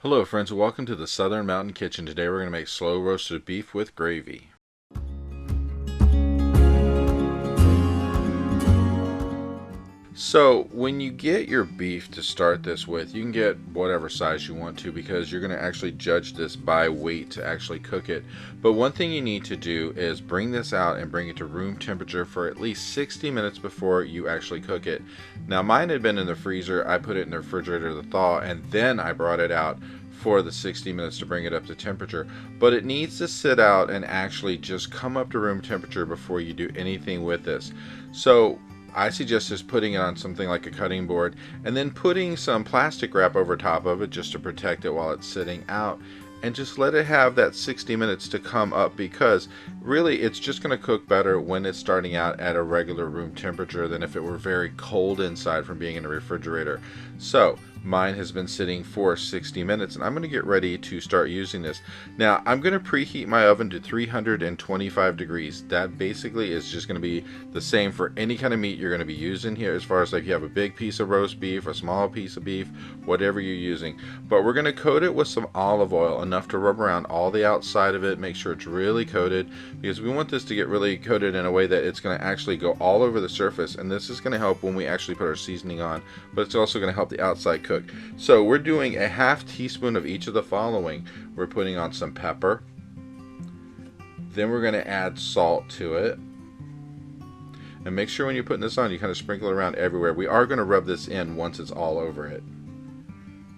Hello friends, welcome to the Southern Mountain Kitchen. Today we're going to make slow roasted beef with gravy. So when you get your beef to start this with, you can get whatever size you want to because you're going to actually judge this by weight to actually cook it. But one thing you need to do is bring this out and bring it to room temperature for at least 60 minutes before you actually cook it. Now mine had been in the freezer. I put it in the refrigerator to thaw and then I brought it out for the 60 minutes to bring it up to temperature. But it needs to sit out and actually just come up to room temperature before you do anything with this. So I suggest just putting it on something like a cutting board and then putting some plastic wrap over top of it just to protect it while it's sitting out, and just let it have that 60 minutes to come up, because really it's just going to cook better when it's starting out at a regular room temperature than if it were very cold inside from being in a refrigerator. So mine has been sitting for 60 minutes and I'm going to get ready to start using this. Now I'm going to preheat my oven to 325 degrees. That basically is just going to be the same for any kind of meat you're going to be using here, as far as like you have a big piece of roast beef, a small piece of beef, whatever you're using. But we're going to coat it with some olive oil, enough to rub around all the outside of it, make sure it's really coated, because we want this to get really coated in a way that it's going to actually go all over the surface, and this is going to help when we actually put our seasoning on, but it's also going to help the outside cook. So we're doing a half teaspoon of each of the following. We're putting on some pepper, then we're going to add salt to it, and make sure when you're putting this on you kind of sprinkle it around everywhere. We are going to rub this in once it's all over it.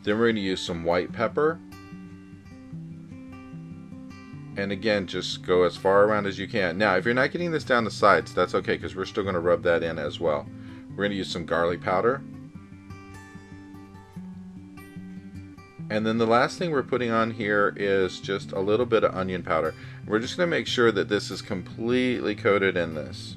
Then we're going to use some white pepper, and again just go as far around as you can. Now if you're not getting this down the sides, that's okay, because we're still going to rub that in as well. We're going to use some garlic powder, and then the last thing we're putting on here is just a little bit of onion powder. We're just going to make sure that this is completely coated in this.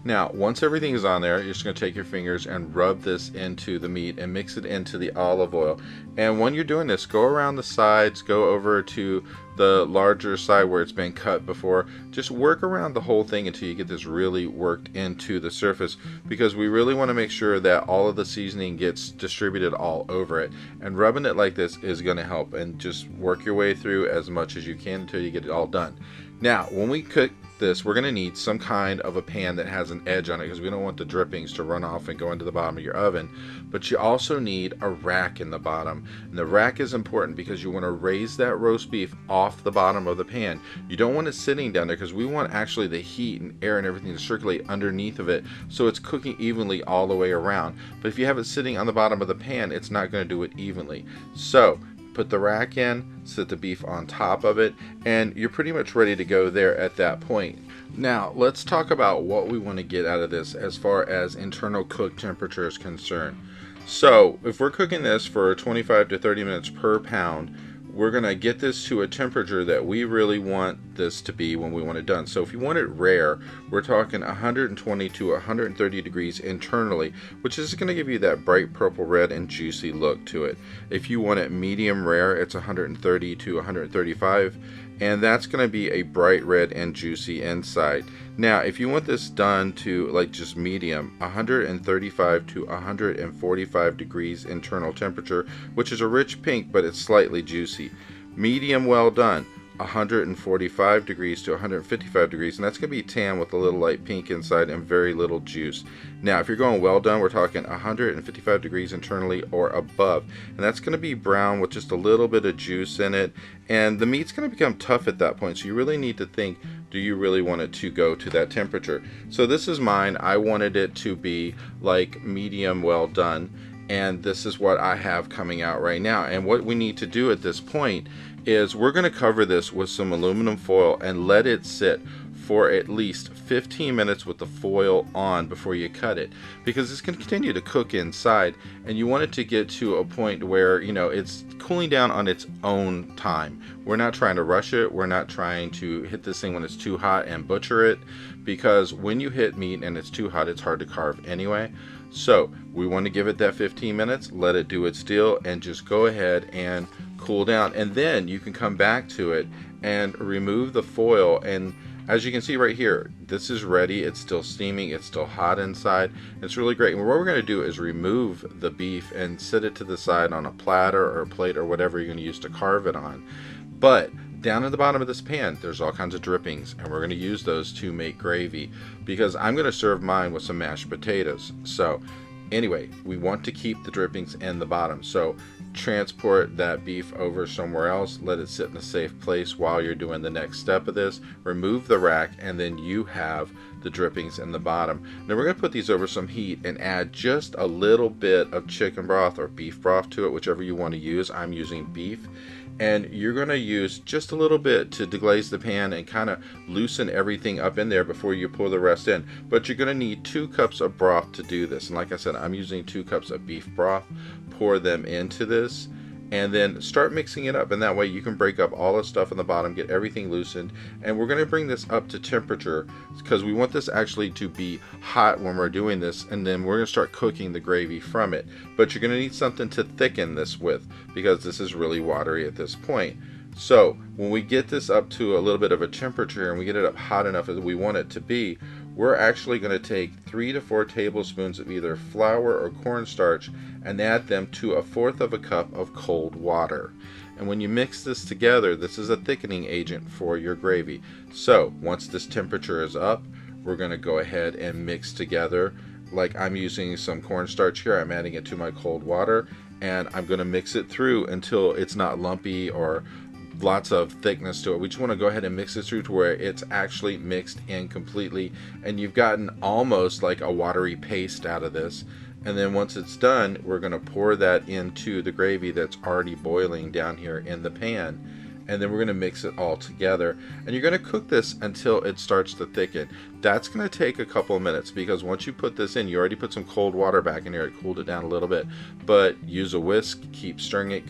Now, once everything is on there, you're just going to take your fingers and rub this into the meat and mix it into the olive oil. And when you're doing this, go around the sides, go over to the larger side where it's been cut before. Just work around the whole thing until you get this really worked into the surface, because we really want to make sure that all of the seasoning gets distributed all over it. And rubbing it like this is going to help, and just work your way through as much as you can until you get it all done. Now, when we cook this, we're going to need some kind of a pan that has an edge on it, because we don't want the drippings to run off and go into the bottom of your oven. But you also need a rack in the bottom, and the rack is important because you want to raise that roast beef off the bottom of the pan. You don't want it sitting down there, because we want actually the heat and air and everything to circulate underneath of it, so it's cooking evenly all the way around. But if you have it sitting on the bottom of the pan, it's not going to do it evenly. So put the rack in, set the beef on top of it, and you're pretty much ready to go there at that point. Now let's talk about what we want to get out of this as far as internal cook temperature is concerned. So if we're cooking this for 25 to 30 minutes per pound, we're going to get this to a temperature that we really want this to be when we want it done. So if you want it rare, we're talking 120 to 130 degrees internally, which is going to give you that bright purple red and juicy look to it. If you want it medium rare, it's 130 to 135, and that's going to be a bright red and juicy inside. Now if you want this done to like just medium, 135 to 145 degrees internal temperature, which is a rich pink but it's slightly juicy. Medium well done, 145 degrees to 155 degrees, and that's going to be tan with a little light pink inside and very little juice. Now if you're going well done, we're talking 155 degrees internally or above, and that's going to be brown with just a little bit of juice in it, and the meat's going to become tough at that point, so you really need to think, do you really want it to go to that temperature? So this is mine. I wanted it to be like medium well done, and this is what I have coming out right now. And what we need to do at this point is we're going to cover this with some aluminum foil and let it sit for at least 15 minutes with the foil on before you cut it, because it's going to continue to cook inside, and you want it to get to a point where, you know, it's cooling down on its own time. We're not trying to rush it. We're not trying to hit this thing when it's too hot and butcher it, because when you hit meat and it's too hot, it's hard to carve anyway. So we want to give it that 15 minutes, let it do its deal, and just go ahead and cool down, and then you can come back to it and remove the foil and as you can see right here, this is ready. It's still steaming, it's still hot inside. It's really great. And what we're going to do is remove the beef and set it to the side on a platter or a plate or whatever you're going to use to carve it on. But down at the bottom of this pan, there's all kinds of drippings, and we're going to use those to make gravy, because I'm going to serve mine with some mashed potatoes. So anyway, we want to keep the drippings in the bottom. So transport that beef over somewhere else, let it sit in a safe place while you're doing the next step of this. Remove the rack, and then you have the drippings in the bottom. Now we're going to put these over some heat and add just a little bit of chicken broth or beef broth to it, whichever you want to use. I'm using beef. And you're going to use just a little bit to deglaze the pan and kind of loosen everything up in there before you pour the rest in. But you're going to need 2 cups of broth to do this. And like I said, I'm using 2 cups of beef broth. Pour them into this and then start mixing it up, and that way you can break up all the stuff in the bottom, get everything loosened. And we're going to bring this up to temperature because we want this actually to be hot when we're doing this, and then we're going to start cooking the gravy from it. But you're going to need something to thicken this with, because this is really watery at this point. So when we get this up to a little bit of a temperature and we get it up hot enough as we want it to be, we're actually going to take 3 to 4 tablespoons of either flour or cornstarch and add them to 1/4 cup of cold water. And when you mix this together, this is a thickening agent for your gravy. So once this temperature is up, we're going to go ahead and mix together. Like I'm using some cornstarch here, I'm adding it to my cold water, and I'm going to mix it through until it's not lumpy or lots of thickness to it. We just want to go ahead and mix this through to where it's actually mixed in completely, and you've gotten almost like a watery paste out of this. And then once it's done, we're going to pour that into the gravy that's already boiling down here in the pan. And then we're going to mix it all together, and you're going to cook this until it starts to thicken. That's going to take a couple of minutes, because once you put this in, you already put some cold water back in here. It cooled it down a little bit, but use a whisk, keep stirring it,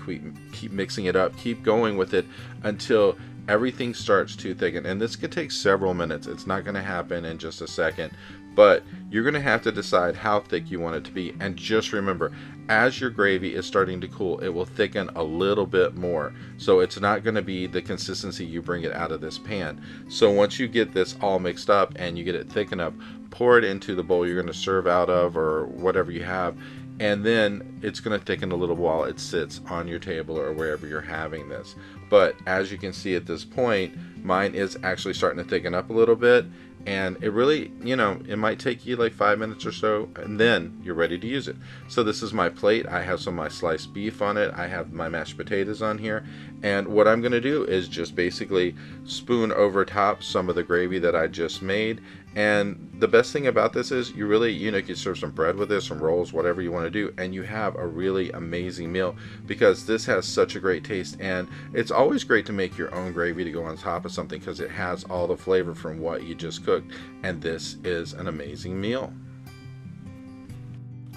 keep mixing it up, keep going with it until everything starts to thicken. And this could take several minutes. It's not going to happen in just a second, but you're going to have to decide how thick you want it to be. And just remember, as your gravy is starting to cool, it will thicken a little bit more. So it's not going to be the consistency you bring it out of this pan. So once you get this all mixed up and you get it thick enough, pour it into the bowl you're going to serve out of or whatever you have. And then it's going to thicken a little while it sits on your table or wherever you're having this. But as you can see at this point, mine is actually starting to thicken up a little bit. And it really, it might take you like 5 minutes or so, and then you're ready to use it. So this is my plate. I have some of my sliced beef on it. I have my mashed potatoes on here. And what I'm going to do is just basically spoon over top some of the gravy that I just made. And the best thing about this is you really, you can serve some bread with this, some rolls, whatever you want to do, and you have a really amazing meal, because this has such a great taste. And it's always great to make your own gravy to go on top of something, because it has all the flavor from what you just cooked. And this is an amazing meal.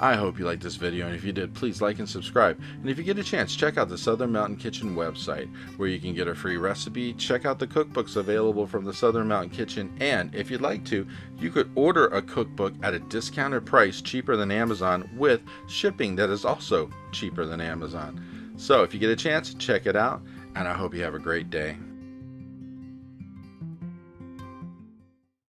I hope you liked this video, and if you did, please like and subscribe. And if you get a chance, check out the Southern Mountain Kitchen website, where you can get a free recipe, check out the cookbooks available from the Southern Mountain Kitchen, and if you'd like to, you could order a cookbook at a discounted price, cheaper than Amazon, with shipping that is also cheaper than Amazon. So if you get a chance, check it out, and I hope you have a great day.